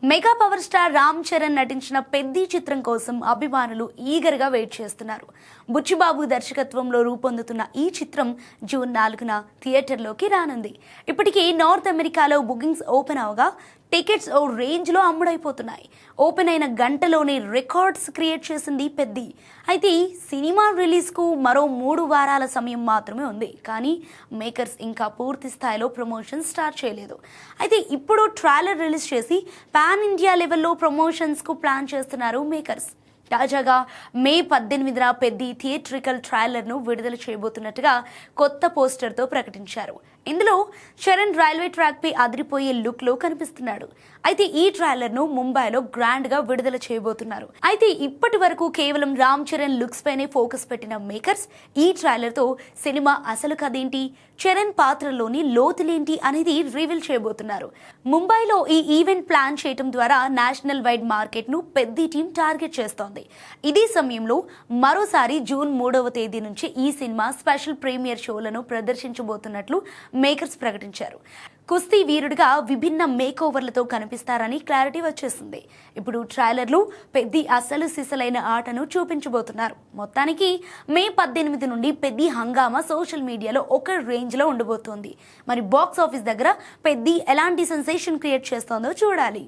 Mega power star Ram Charan నటించిన పెద్ది చిత్రం కోసం అభిమానులు ఈగర్గా వెయిట్ చేస్తున్నారు. బుచ్చిబాబు దర్శకత్వంలో రూపొందుతున్న ఈ చిత్రం జూన్ 4న థియేటర్లోకి రానుంది. ఇప్పటికీ నార్త్ అమెరికాలో బుకింగ్స్ ఓపెన్ అవగా టికెట్స్ ఓ రేంజ్లో అమ్ముడైపోతున్నాయి. ఓపెన్ అయిన గంటలోనే రికార్డ్స్ క్రియేట్ చేసింది పెద్ది. అయితే సినిమా రిలీజ్కు మరో 3 వారాల సమయం మాత్రమే ఉంది. కానీ మేకర్స్ ఇంకా పూర్తి స్థాయిలో ప్రమోషన్ స్టార్ట్ చేయలేదు. అయితే ఇప్పుడు ట్రైలర్ రిలీజ్ చేసి పాన్ ఇండియా లెవెల్లో ప్రమోషన్స్కు ప్లాన్ చేస్తున్నారు మేకర్స్. తాజాగా మే 18న పెద్ది థియేట్రికల్ ట్రైలర్ను విడుదల చేయబోతున్నట్టుగా కొత్త పోస్టర్తో ప్రకటించారు. ఇందులో చరణ్ రైల్వే ట్రాక్పై అదిరిపోయే లుక్లో కనిపిస్తున్నాడు. అయితే ఈ ట్రైలర్ను ముంబైలో గ్రాండ్గా విడుదల చేయబోతున్నారు. అయితే ఇప్పటి వరకు కేవలం రామ్ చరణ్ లుక్స్ పైనే ఫోకస్ పెట్టిన మేకర్స్ ఈ ట్రైలర్తో సినిమా అసలు కథేంటి, చరణ్ పాత్రలోని లోతులేంటి అనేది రివీల్ చేయబోతున్నారు. ముంబైలో ఈ ఈవెంట్ ప్లాన్ చేయడం ద్వారా నేషనల్ వైడ్ మార్కెట్ను పెద్ది టీం టార్గెట్ చేస్తోంది. ఇదే సమయంలో మరోసారి జూన్ 3వ తేదీ నుంచి ఈ సినిమా స్పెషల్ ప్రీమియర్ షోలను ప్రదర్శించబోతున్నట్లు మేకర్స్ ప్రకటించారు. కుస్తీ వీరుడిగా విభిన్న మేకోవర్లతో కనిపిస్తారని క్లారిటీ వచ్చేసింది. ఇప్పుడు ట్రైలర్లు పెద్ది అసలు సిసలైన ఆటను చూపించబోతున్నారు. మొత్తానికి మే 18 నుండి పెద్ది హంగామా సోషల్ మీడియాలో ఒక రేంజ్లో ఉండబోతోంది. మరి బాక్స్ ఆఫీస్ దగ్గర పెద్ది ఎలాంటి సెన్సేషన్ క్రియేట్ చేస్తోందో చూడాలి.